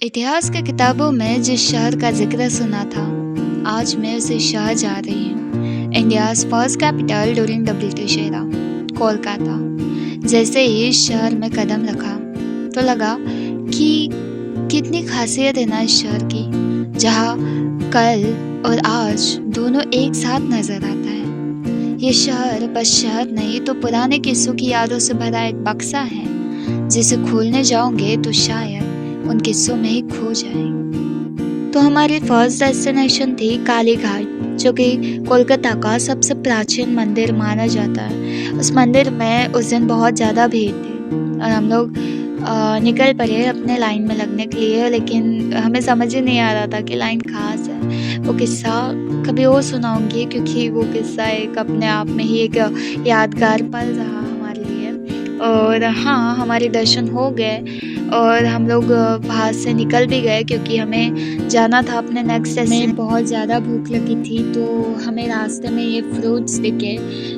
इतिहास की किताबों में जिस शहर का जिक्र सुना था, आज मैं उसे शहर जा रही हूँ। India's first capital during the British era, Kolkata. जैसे ही इस शहर में कदम रखा, तो लगा कि कितनी खासियत है ना इस शहर की, जहाँ कल और आज दोनों एक साथ नजर आता है। ये शहर बस शहर नहीं तो पुराने किस्सों की यादों से भरा एक बक्सा है, जिसे खोलने जाओगे तो शायद उन किस्सों में ही खो जाए। तो हमारी फर्स्ट डेस्टिनेशन थी काली घाट, जो कि कोलकाता का सबसे प्राचीन मंदिर माना जाता है। उस मंदिर में उस दिन बहुत ज़्यादा भीड़ थी और हम लोग निकल पड़े अपने लाइन में लगने के लिए, लेकिन हमें समझ ही नहीं आ रहा था कि लाइन कहाँ से है। वो किस्सा कभी और सुनाऊंगी, क्योंकि वो किस्सा एक अपने आप में ही एक यादगार पल रहा हमारे लिए। और हाँ, हमारे दर्शन हो गए और हम लोग बाहर से निकल भी गए, क्योंकि हमें जाना था अपने नेक्स्ट डेस्टिनेशन। में बहुत ज़्यादा भूख लगी थी, तो हमें रास्ते में ये फ्रूट्स दिखे।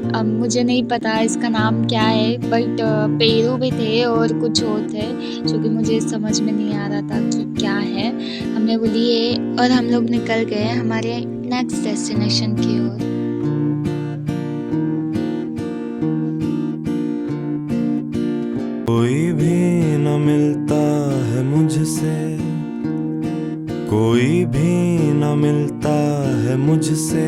अब मुझे नहीं पता इसका नाम क्या है, बट पेरू भी थे और कुछ और थे, जो कि मुझे समझ में नहीं आ रहा था कि क्या है। हमने वो लिए और हम लोग निकल गए हमारे नेक्स्ट डेस्टिनेशन की ओर। कोई भी न मिलता है मुझसे, कोई भी न मिलता है मुझसे,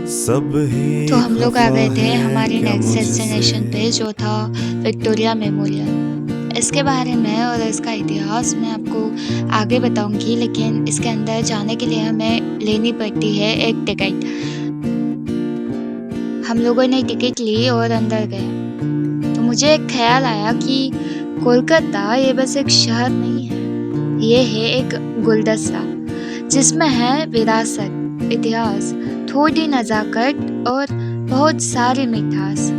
सब ही तो हम लोग आ गए थे खफा है हमारे क्या नेक्स्ट मुझसे। डेस्टिनेशन पे, जो था विक्टोरिया मेमोरियल। इसके बारे में और इसका इतिहास मैं आपको आगे बताऊंगी, लेकिन इसके अंदर जाने के लिए हमें लेनी पड़ती है एक टिकट। हम लोगों ने टिकट ली और अंदर गए, तो मुझे एक ख्याल आया कि कोलकाता ये बस एक शहर नहीं है, ये है एक गुलदस्ता, जिसमें है विरासत, इतिहास, थोड़ी नज़ाकत और बहुत सारी मिठास।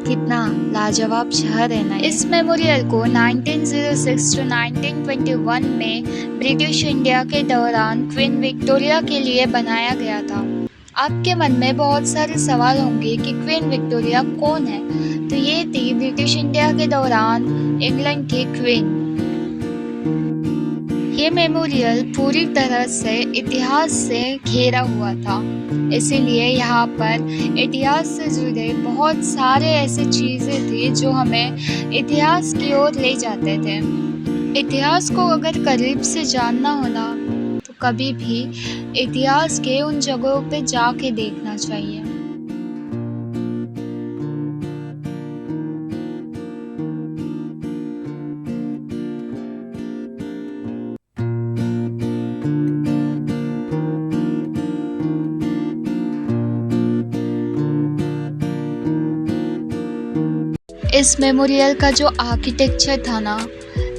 कितना लाजवाब शहर है ना। इस मेमोरियल को 1906 to 1921 में ब्रिटिश इंडिया के दौरान क्वीन विक्टोरिया के लिए बनाया गया था। आपके मन में बहुत सारे सवाल होंगे कि क्वीन विक्टोरिया कौन है। तो ये थी ब्रिटिश इंडिया के दौरान इंग्लैंड की क्वीन। ये मेमोरियल पूरी तरह से इतिहास से घिरा हुआ था, इसीलिए यहाँ पर इतिहास से जुड़े बहुत सारे ऐसे चीज़ें थी जो हमें इतिहास की ओर ले जाते थे। इतिहास को अगर करीब से जानना हो ना, तो कभी भी इतिहास के उन जगहों पे जाके देखना चाहिए। इस मेमोरियल का जो आर्किटेक्चर था ना,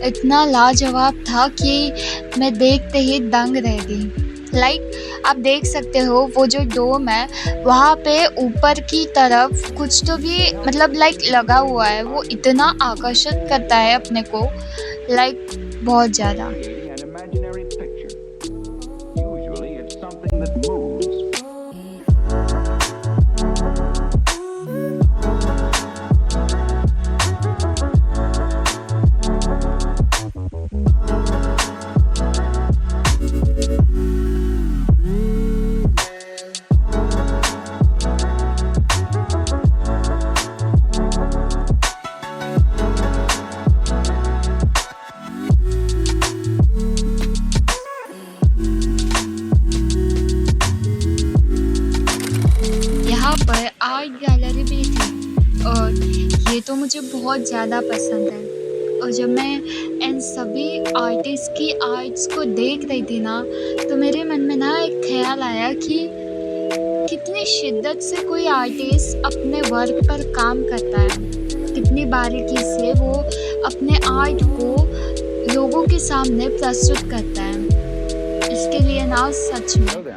इतना लाजवाब था कि मैं देखते ही दंग रह गई। आप देख सकते हो वो जो डोम है, वहाँ पे ऊपर की तरफ कुछ तो भी लगा हुआ है, वो इतना आकर्षित करता है अपने को, बहुत ज़्यादा। यहाँ पर आर्ट गैलरी भी थी और ये तो मुझे बहुत ज़्यादा पसंद है। और जब मैं इन सभी आर्टिस्ट की आर्ट्स को देख रही थी ना, तो मेरे मन में ना एक ख्याल आया कि कितनी शिद्दत से कोई आर्टिस्ट अपने वर्क पर काम करता है, कितनी बारीकी से वो अपने आर्ट को लोगों के सामने प्रस्तुत करता है। इसके लिए ना सच में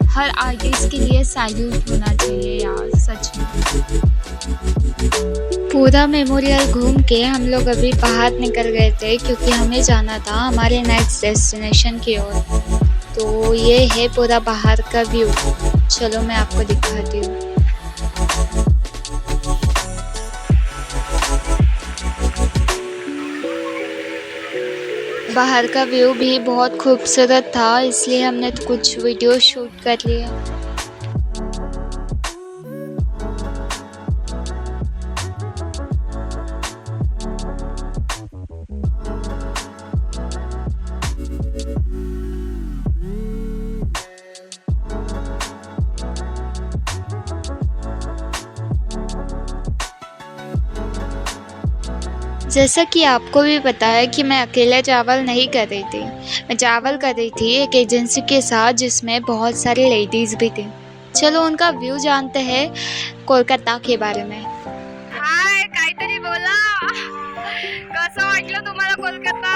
हर आर्टिस्ट के लिए सैल्यूट होना चाहिए यार, सच में। पूरा मेमोरियल घूम के हम लोग अभी बाहर निकल गए थे, क्योंकि हमें जाना था हमारे नेक्स्ट डेस्टिनेशन की ओर। तो ये है पूरा बाहर का व्यू, चलो मैं आपको दिखाती हूँ। बाहर का व्यू भी बहुत खूबसूरत था, इसलिए हमने तो कुछ वीडियो शूट कर लिया। जैसा कि आपको भी पता है कि मैं अकेले ट्रैवल नहीं कर रही थी, मैं ट्रैवल कर रही थी एक एजेंसी के साथ जिसमें बहुत सारी लेडीज़ भी थी। चलो उनका व्यू जानते हैं कोलकाता के बारे में। हाय, काहीतरी बोला। कसं वाटलं तुम्हाला कोलकाता?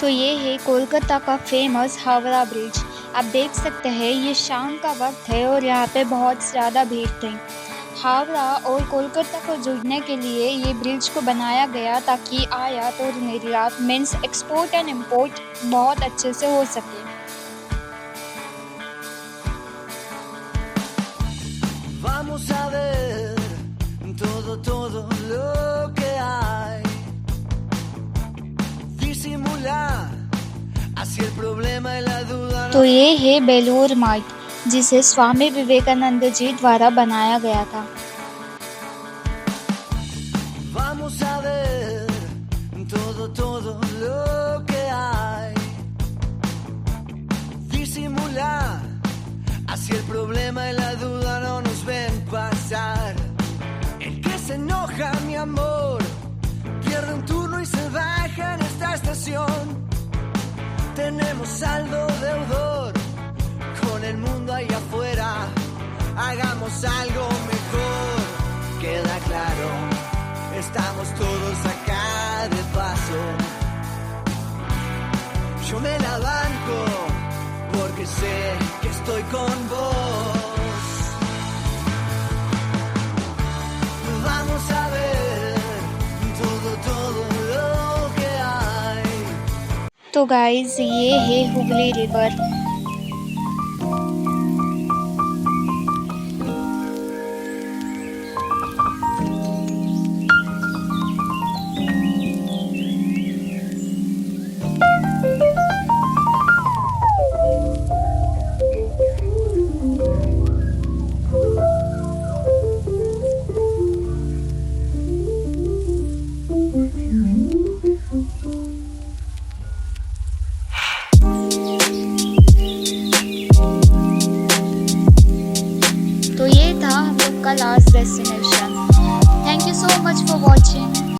तो ये है कोलकाता का फेमस हावड़ा ब्रिज। आप देख सकते हैं ये शाम का वक्त है और यहाँ पे बहुत ज़्यादा भीड़ थी। हावड़ा और कोलकाता को जोड़ने के लिए ये ब्रिज को बनाया गया ताकि आयात और निर्यात मीन्स एक्सपोर्ट एंड इम्पोर्ट बहुत अच्छे से हो सके। Vamos a ver todo lo que hay. Disimular hacia el problema y la duda. तो ये है बेलूर मठ, जिसे स्वामी विवेकानंद जी द्वारा बनाया गया था। Vamos a ver todo lo que hay. Disimular hacia el problema y la duda no nos ven pasar. El que se enoja, mi amor, pierde un turno y se baja en esta estación. Tenemos saldo deudor con el mundo ahí afuera. Hagamos algo mejor. Queda claro, estamos todos acá de paso. Yo me la banco porque sé que estoy con vos. Vamos a ver todo lo que hay. तो guys ये है Hooghly river.